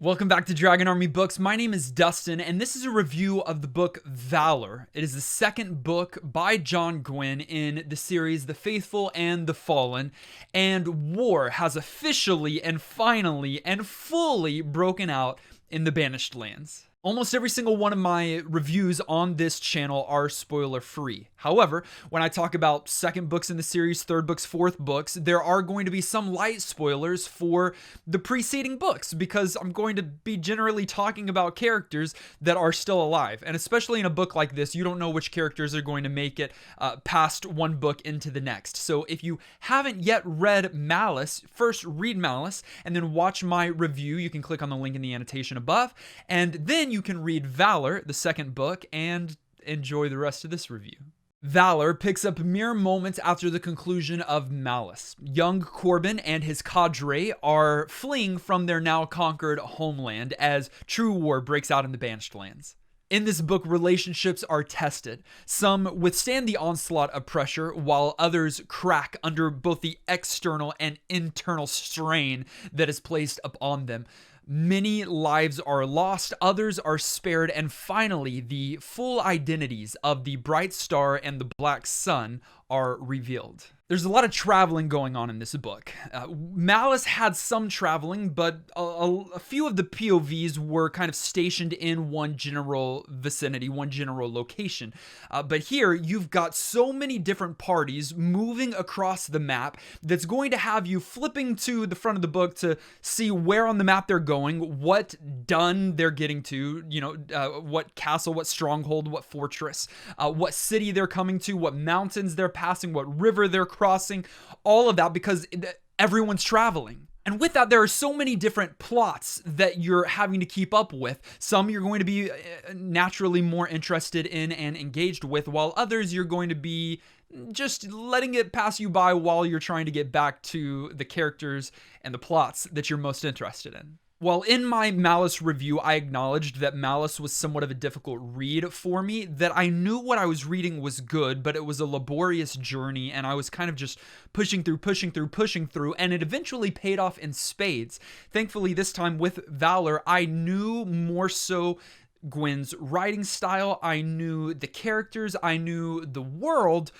Welcome back to Dragon Army Books. My name is Dustin, and this is a review of the book Valour. It is the second book by John Gwynne in the series The Faithful and the Fallen, and war has officially and finally and fully broken out in the Banished Lands. Almost every single one of my reviews on this channel are spoiler free. However, when I talk about second books in the series, third books, fourth books, there are going to be some light spoilers for the preceding books because I'm going to be generally talking about characters that are still alive. And especially in a book like this, you don't know which characters are going to make it past one book into the next. So if you haven't yet read Malice, first read Malice and then watch my review. You can click on the link in the annotation above, and then you can read Valour, the second book, and enjoy the rest of this review. Valour picks up mere moments after the conclusion of Malice. Young Corbin and his cadre are fleeing from their now conquered homeland as true war breaks out in the Banished Lands. In this book, relationships are tested. Some withstand the onslaught of pressure, while others crack under both the external and internal strain that is placed upon them. Many lives are lost, others are spared, and finally, the full identities of the Bright Star and the Black Sun are revealed. There's a lot of traveling going on in this book. Malice had some traveling, but a few of the POVs were kind of stationed in one general vicinity, one general location. But here, you've got so many different parties moving across the map that's going to have you flipping to the front of the book to see where on the map they're going, what dun they're getting to, what castle, what stronghold, what fortress, what city they're coming to, what mountains they're passing, what river they're crossing, all of that because everyone's traveling. And with that, there are so many different plots that you're having to keep up with. Some you're going to be naturally more interested in and engaged with, while others you're going to be just letting it pass you by while you're trying to get back to the characters and the plots that you're most interested in. While in my Malice review, I acknowledged that Malice was somewhat of a difficult read for me, that I knew what I was reading was good, but it was a laborious journey, and I was kind of just pushing through, and it eventually paid off in spades. Thankfully, this time with Valour, I knew more so Gwynne's writing style, I knew the characters, I knew the world,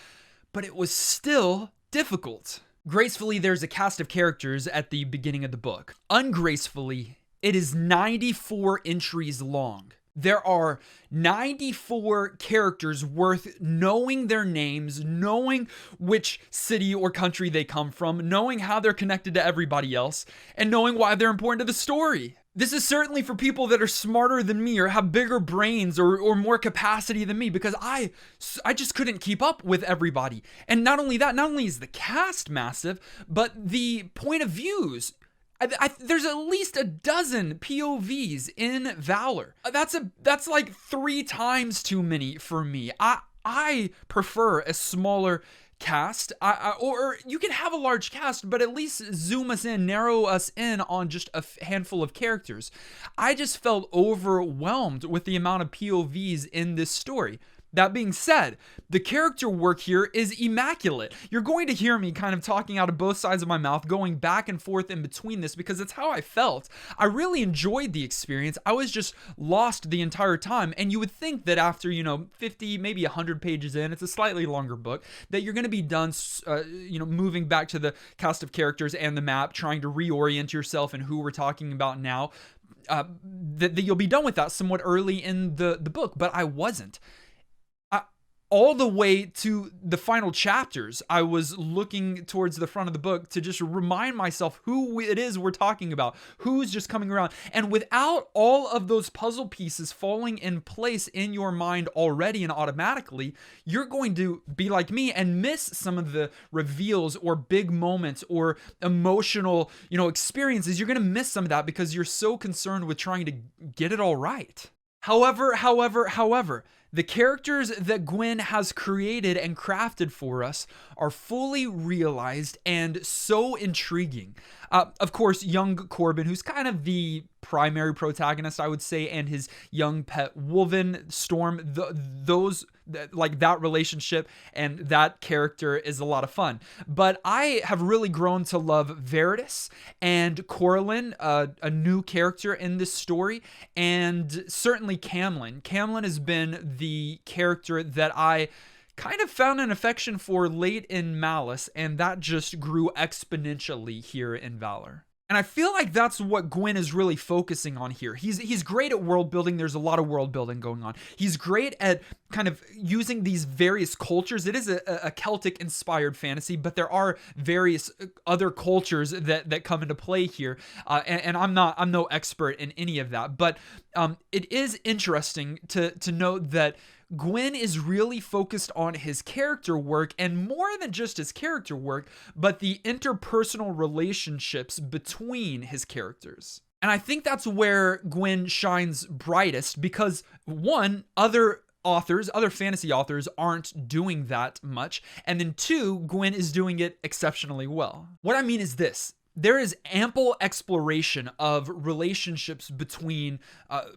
but it was still difficult. Gracefully, there's a cast of characters at the beginning of the book. Ungracefully, it is 94 entries long. There are 94 characters worth knowing their names, knowing which city or country they come from, knowing how they're connected to everybody else, and knowing why they're important to the story. This is certainly for people that are smarter than me or have bigger brains or more capacity than me, because I just couldn't keep up with everybody. And not only that, not only is the cast massive, but the point of views. There's at least a dozen POVs in Valour. That's like 3 times too many for me. I prefer a smaller cast, or you can have a large cast, but at least zoom us in, narrow us in on just a handful of characters. I just felt overwhelmed with the amount of POVs in this story. That being said, the character work here is immaculate. You're going to hear me kind of talking out of both sides of my mouth, going back and forth in between this because it's how I felt. I really enjoyed the experience. I was just lost the entire time. And you would think that after, 50, maybe 100 pages in, it's a slightly longer book, that you're going to be done, moving back to the cast of characters and the map, trying to reorient yourself and who we're talking about now, that you'll be done with that somewhat early in the book, but I wasn't. All the way to the final chapters, I was looking towards the front of the book to just remind myself who it is we're talking about, who's just coming around. And without all of those puzzle pieces falling in place in your mind already and automatically, you're going to be like me and miss some of the reveals or big moments or emotional, experiences. You're going to miss some of that because you're so concerned with trying to get it all right. However, The characters that Gwynne has created and crafted for us are fully realized and so intriguing. Of course, young Corbin, who's kind of the primary protagonist, I would say, and his young pet Wolven, Storm, that relationship and that character is a lot of fun. But I have really grown to love Veritas and Corlin, a new character in this story, and certainly Camlin. Camlin has been the character that I kind of found an affection for late in Malice, and that just grew exponentially here in Valour. And I feel like that's what Gwynne is really focusing on here. He's great at world building. There's a lot of world building going on. He's great at kind of using these various cultures. It is a Celtic inspired fantasy, but there are various other cultures that come into play here. And I'm no expert in any of that, but it is interesting to note that Gwynne is really focused on his character work, and more than just his character work, but the interpersonal relationships between his characters. And I think that's where Gwynne shines brightest because, one, other fantasy authors aren't doing that much, and then two, Gwynne is doing it exceptionally well. What I mean is this. There is ample exploration of relationships between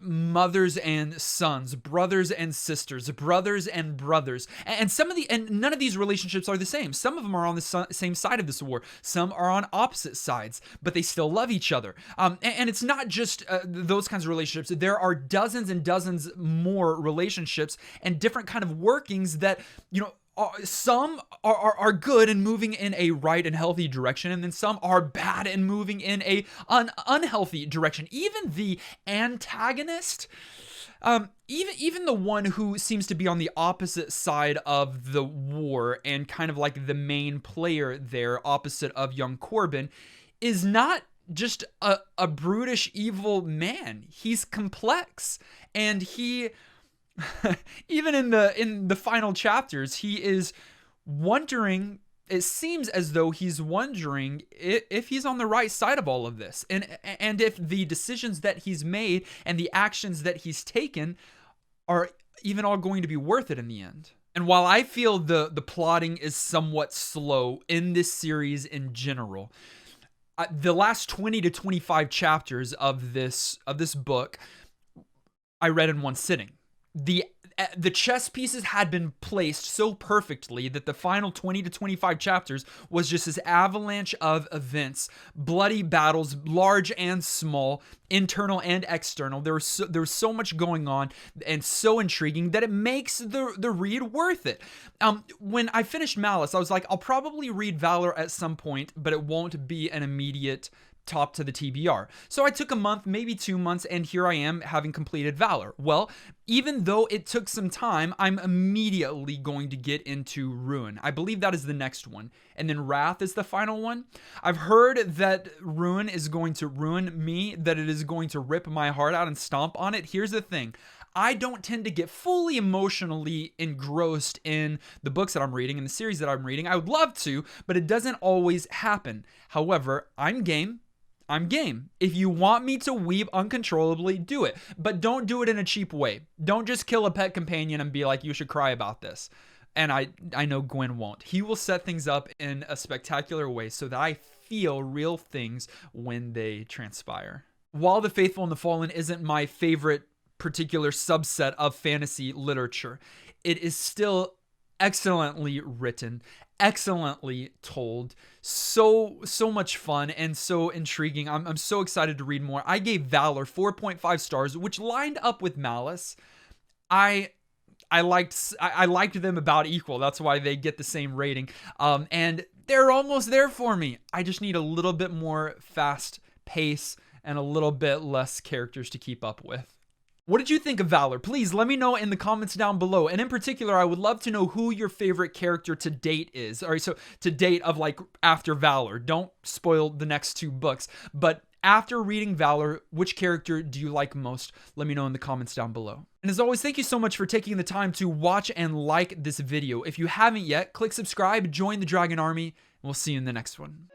mothers and sons, brothers and sisters, brothers and brothers, and none of these relationships are the same. Some of them are on the same side of this war. Some are on opposite sides, but they still love each other. And it's not just those kinds of relationships. There are dozens and dozens more relationships and different kind of workings that, some are good and moving in a right and healthy direction, and then some are bad and moving in a unhealthy direction. Even the antagonist, even the one who seems to be on the opposite side of the war and kind of like the main player there, opposite of young Corbin, is not just a brutish, evil man. He's complex, and he... even in the final chapters, he is wondering, it seems as though he's wondering if he's on the right side of all of this, and if the decisions that he's made and the actions that he's taken are even all going to be worth it in the end. And while I feel the plotting is somewhat slow in this series in general, the last 20 to 25 chapters of this book I read in one sitting. The chess pieces had been placed so perfectly that the final 20 to 25 chapters was just this avalanche of events, bloody battles, large and small, internal and external. There was so much going on and so intriguing that it makes the read worth it. When I finished Malice, I was like, I'll probably read Valour at some point, but it won't be an immediate top to the TBR. So I took a month, maybe 2 months, and here I am having completed Valour. Well, even though it took some time, I'm immediately going to get into Ruin. I believe that is the next one. And then Wrath is the final one. I've heard that Ruin is going to ruin me, that it is going to rip my heart out and stomp on it. Here's the thing. I don't tend to get fully emotionally engrossed in the books that I'm reading, in the series that I'm reading. I would love to, but it doesn't always happen. However, I'm game. If you want me to weep uncontrollably, do it. But don't do it in a cheap way. Don't just kill a pet companion and be like, you should cry about this. And I know Gwynne won't. He will set things up in a spectacular way so that I feel real things when they transpire. While The Faithful and the Fallen isn't my favorite particular subset of fantasy literature, it is still excellently written, excellently told, so much fun and so intriguing. I'm so excited to read more. I gave Valour 4.5 stars, which lined up with Malice. I liked them about equal. That's why they get the same rating. And they're almost there for me. I just need a little bit more fast pace and a little bit less characters to keep up with. What did you think of Valour? Please let me know in the comments down below. And in particular, I would love to know who your favorite character to date is. All right, so to date of like after Valour. Don't spoil the next 2 books. But after reading Valour, which character do you like most? Let me know in the comments down below. And as always, thank you so much for taking the time to watch and like this video. If you haven't yet, click subscribe, join the Dragon Army, and we'll see you in the next one.